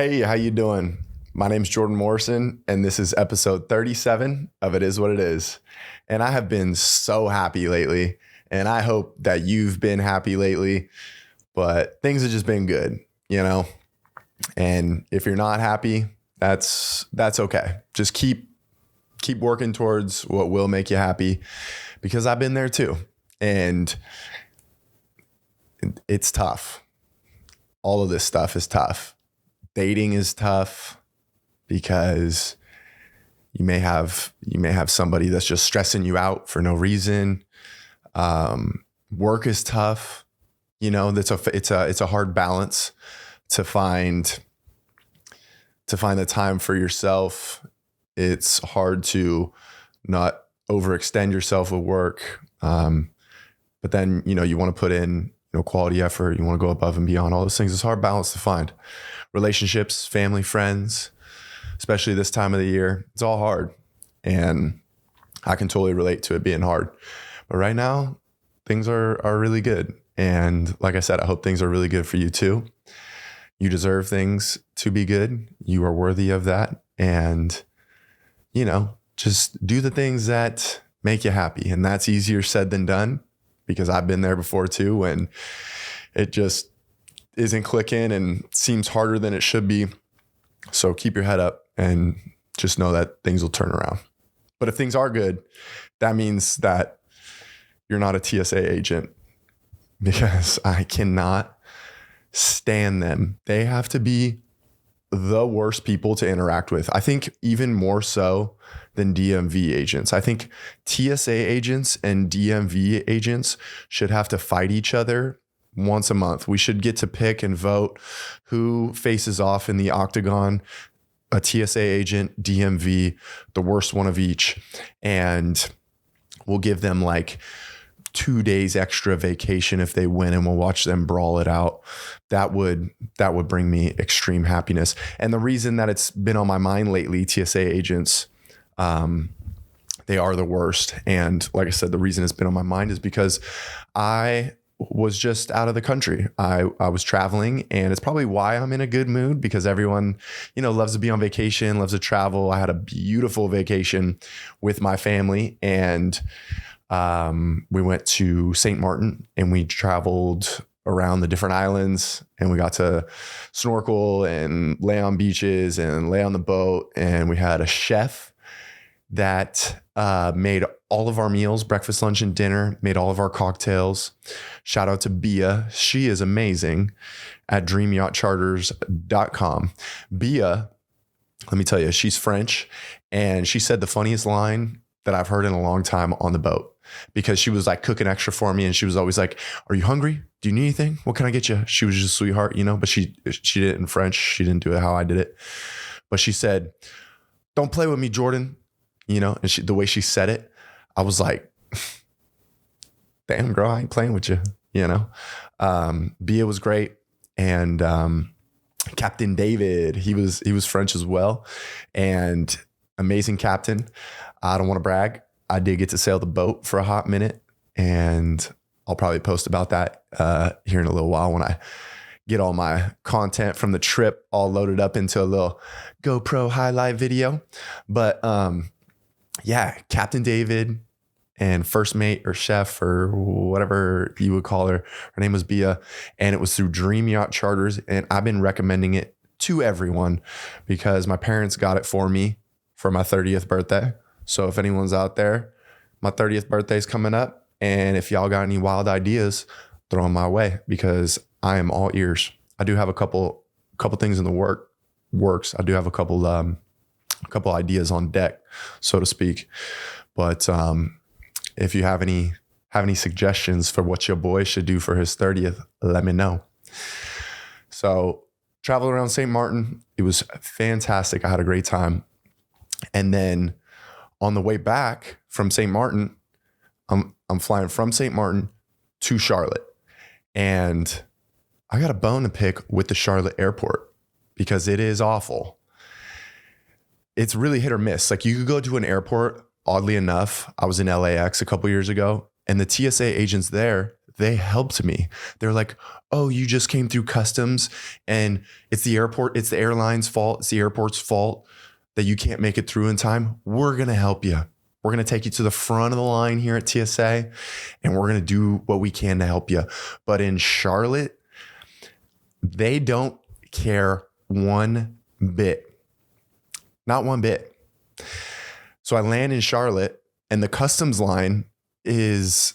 Hey, how you doing? My name's Jordan Morrison, and this is episode 37 of It Is What It Is. And I have been so happy lately, and I hope that you've been happy lately, but things have just been good, you know? And if you're not happy, that's okay. Just keep working towards what will make you happy, because I've been there too. And it's tough. All of this stuff is tough. Dating is tough because you may have somebody that's just stressing you out for no reason. Work is tough. You know, it's a hard balance to find the time for yourself. It's hard to not overextend yourself with work. But then, you want to put in, quality effort. You want to go above and beyond all those things. It's a hard balance to find. Relationships, family, friends, especially this time of the year, it's all hard. And I can totally relate to it being hard. But right now, things are really good. And like I said, I hope things are really good for you too. You deserve things to be good. You are worthy of that. And, just do the things that make you happy. And that's easier said than done, because I've been there before too, when it just isn't clicking and seems harder than it should be. So keep your head up and just know that things will turn around. But if things are good, that means that you're not a TSA agent, because I cannot stand them. They have to be the worst people to interact with. I think even more so than DMV agents. I think TSA agents and DMV agents should have to fight each other once a month. We should get to pick and vote who faces off in the octagon, a TSA agent, DMV, the worst one of each. And we'll give them like 2 days extra vacation if they win, and we'll watch them brawl it out. That would bring me extreme happiness. And the reason that it's been on my mind lately, TSA agents, they are the worst. And like I said, the reason it's been on my mind is because I was just out of the country. I was traveling, and it's probably why I'm in a good mood, because everyone, loves to be on vacation, loves to travel. I had a beautiful vacation with my family, and we went to St. Martin, and we traveled around the different islands, and we got to snorkel and lay on beaches and lay on the boat. And we had a chef that made all of our meals, breakfast, lunch, and dinner, made all of our cocktails. Shout out to Bia. She is amazing at dreamyachtcharters.com. Bia, let me tell you, she's French, and she said the funniest line that I've heard in a long time on the boat, because she was like cooking extra for me, and she was always like, "Are you hungry? Do you need anything? What can I get you?" She was just a sweetheart, but she did it in French. She didn't do it how I did it. But she said, "Don't play with me, Jordan." And the way she said it, I was like, damn, girl, I ain't playing with you, Bia was great. And Captain David, he was French as well, and amazing captain. I don't want to brag. I did get to sail the boat for a hot minute, and I'll probably post about that here in a little while when I get all my content from the trip all loaded up into a little GoPro highlight video. But yeah, Captain David and first mate or chef or whatever you would call her. Her name was Bia, and it was through Dream Yacht Charters. And I've been recommending it to everyone because my parents got it for me for my 30th birthday. So if anyone's out there, my 30th birthday is coming up, and if y'all got any wild ideas, throw them my way, because I am all ears. I do have a couple things in the works. I do have a couple ideas on deck, so to speak. But if you have any suggestions for what your boy should do for his 30th, let me know. So traveled around St. Martin. It was fantastic. I had a great time. And then on the way back from St. Martin, I'm flying from St. Martin to Charlotte. And I got a bone to pick with the Charlotte airport, because it is awful. It's really hit or miss. Like, you could go to an airport, oddly enough, I was in LAX a couple years ago, and the TSA agents there, they helped me. They're like, oh, you just came through customs and it's the airline's fault. It's the airport's fault that you can't make it through in time. We're going to help you. We're going to take you to the front of the line here at TSA and we're going to do what we can to help you. But in Charlotte, they don't care one bit. Not one bit. So I land in Charlotte and the customs line is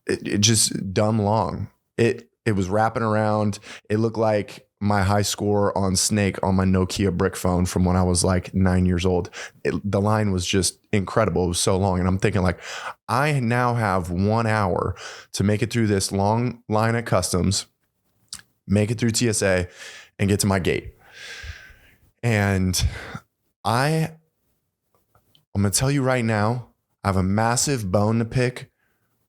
it just dumb long. It was wrapping around. It looked like my high score on Snake on my Nokia brick phone from when I was like 9 years old. The line was just incredible. It was so long. And I'm thinking like, I now have 1 hour to make it through this long line at customs, make it through TSA and get to my gate. And I'm going to tell you right now, I have a massive bone to pick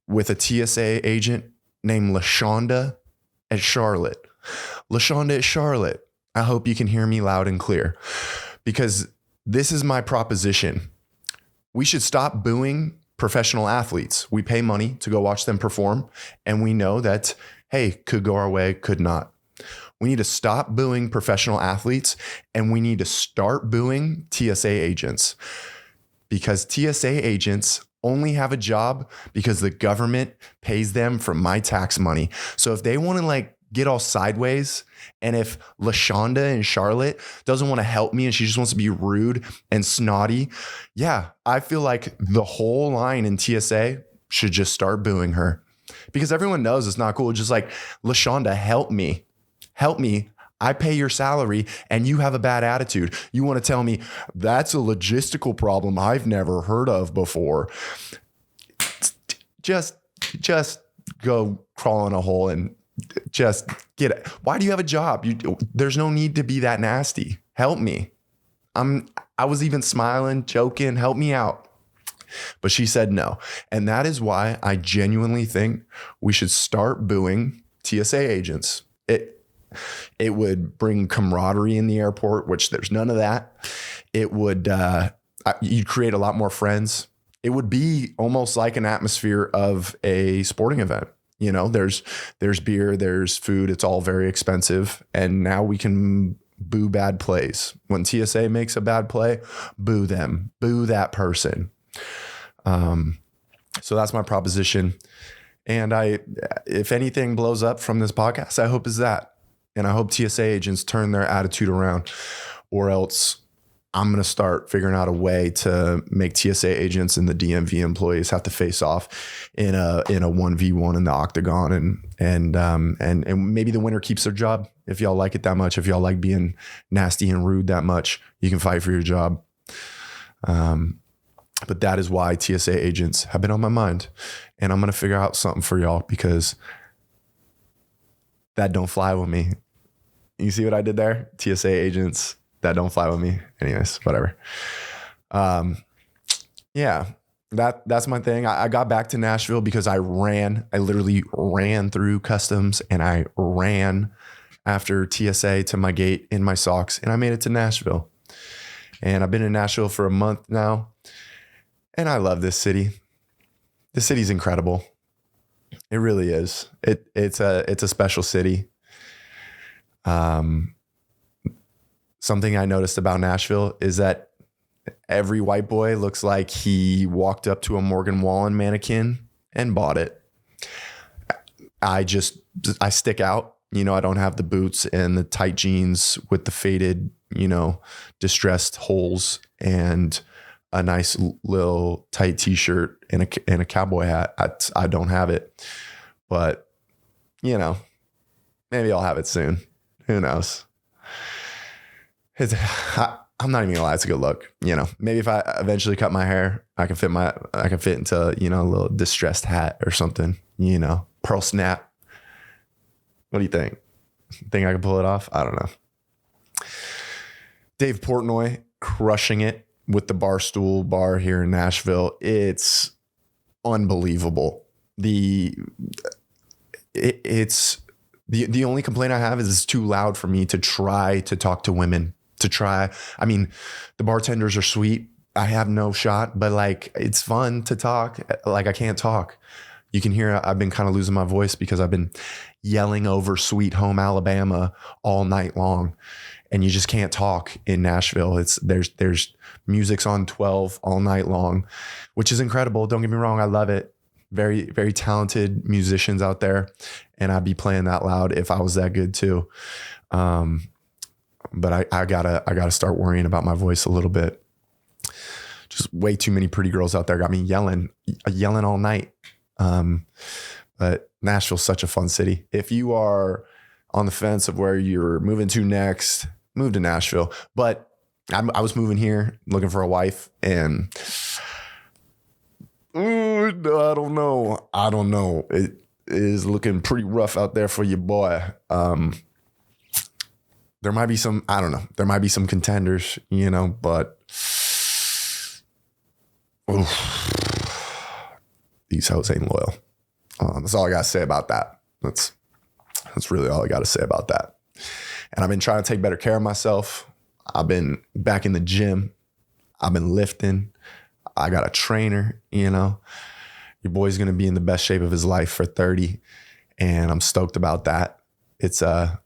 with a TSA agent named LaShonda at Charlotte. LaShonda at Charlotte, I hope you can hear me loud and clear because this is my proposition. We should stop booing professional athletes. We pay money to go watch them perform. And we know that, hey, could go our way, could not. We need to stop booing professional athletes and we need to start booing TSA agents because TSA agents only have a job because the government pays them from my tax money. So if they want to like get all sideways and if LaShonda in Charlotte doesn't want to help me and she just wants to be rude and snotty, yeah, I feel like the whole line in TSA should just start booing her because everyone knows it's not cool. Just like, LaShonda, help me. I pay your salary and you have a bad attitude. You want to tell me that's a logistical problem I've never heard of before. Just go crawl in a hole and just get it. Why do you have a job? There's no need to be that nasty. Help me. I was even smiling, joking, help me out. But she said no. And that is why I genuinely think we should start booing TSA agents. It would bring camaraderie in the airport, which there's none of that. It would, you'd create a lot more friends. It would be almost like an atmosphere of a sporting event. You know, there's beer, there's food. It's all very expensive. And now we can boo bad plays. When TSA makes a bad play, boo them, boo that person. So that's my proposition. And if anything blows up from this podcast, I hope is that. And I hope TSA agents turn their attitude around, or else I'm going to start figuring out a way to make TSA agents and the DMV employees have to face off in a 1v1 in the octagon. And maybe the winner keeps their job. If y'all like it that much, if y'all like being nasty and rude that much, you can fight for your job. But that is why TSA agents have been on my mind. And I'm going to figure out something for y'all because that don't fly with me. You see what I did there? TSA agents that don't fly with me. Anyways, whatever. Yeah, that's my thing. I got back to Nashville because I literally ran through customs and I ran after TSA to my gate in my socks and I made it to Nashville. And I've been in Nashville for a month now and I love this city. This city's incredible. It really is. It's a special city. Something I noticed about Nashville is that every white boy looks like he walked up to a Morgan Wallen mannequin and bought it. I stick out. You know, I don't have the boots and the tight jeans with the faded, distressed holes and a nice little tight t-shirt and a cowboy hat. I don't have it, but maybe I'll have it soon. Who knows? I'm not even gonna lie. It's a good look. Maybe if I eventually cut my hair, I can fit into, a little distressed hat or something, pearl snap. What do you think? Think I can pull it off? I don't know. Dave Portnoy crushing it with the Barstool bar here in Nashville. It's unbelievable. The only complaint I have is it's too loud for me to try to talk to women. The bartenders are sweet. I have no shot, but it's fun to talk. I can't talk. You can hear I've been kind of losing my voice because I've been yelling over Sweet Home Alabama all night long. And you just can't talk in Nashville. There's music's on 12 all night long, which is incredible. Don't get me wrong. I love it. Very, very talented musicians out there. And I'd be playing that loud if I was that good too. But I gotta start worrying about my voice a little bit. Just way too many pretty girls out there got me yelling all night. But Nashville's such a fun city. If you are on the fence of where you're moving to next, move to Nashville. But I was moving here looking for a wife, and I don't know. It is looking pretty rough out there for your boy. There might be some, I don't know. There might be some contenders, but these hoes ain't loyal. That's all I got to say about that. That's really all I got to say about that. And I've been trying to take better care of myself. I've been back in the gym. I've been lifting. I got a trainer, Your boy's going to be in the best shape of his life for 30. And I'm stoked about that. It's a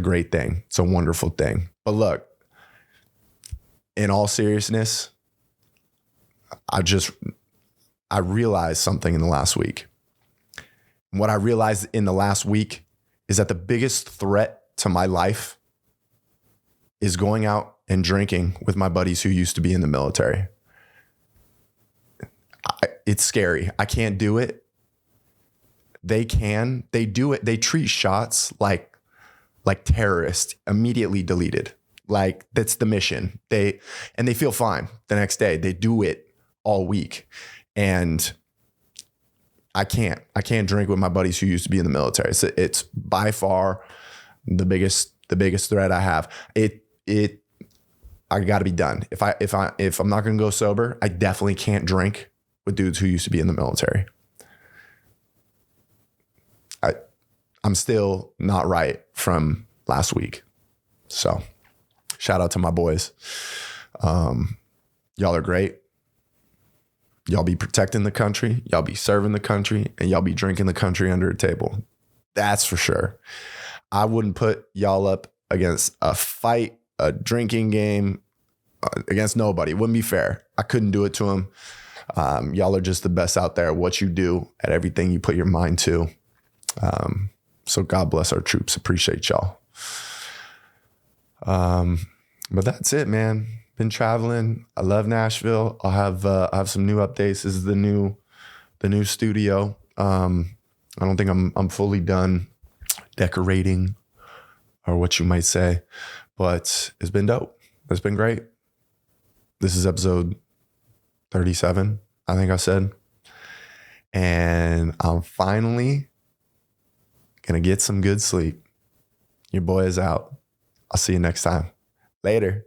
great thing. It's a wonderful thing. But look, in all seriousness, I realized something in the last week. What I realized in the last week is that the biggest threat to my life is going out and drinking with my buddies who used to be in the military. It's scary. I can't do it. They can. They do it. They treat shots like terrorists, immediately deleted. Like that's the mission. They feel fine the next day. They do it all week. And I can't drink with my buddies who used to be in the military. It's by far the biggest threat I have. I got to be done. If I'm not going to go sober, I definitely can't drink with dudes who used to be in the military. I'm still not right from last week. So shout out to my boys. Y'all are great. Y'all be protecting the country. Y'all be serving the country, and y'all be drinking the country under a table. That's for sure. I wouldn't put y'all up against a fight, a drinking game, against nobody. It wouldn't be fair. I couldn't do it to them. Y'all are just the best out there at what you do, at everything you put your mind to. So God bless our troops. Appreciate y'all. But that's it, man. Been traveling. I love Nashville. I have some new updates. This is the new studio. I don't think I'm fully done decorating, or what you might say, but it's been dope. It's been great. This is episode 37, I think I said. And I'm finally gonna get some good sleep. Your boy is out. I'll see you next time. Later.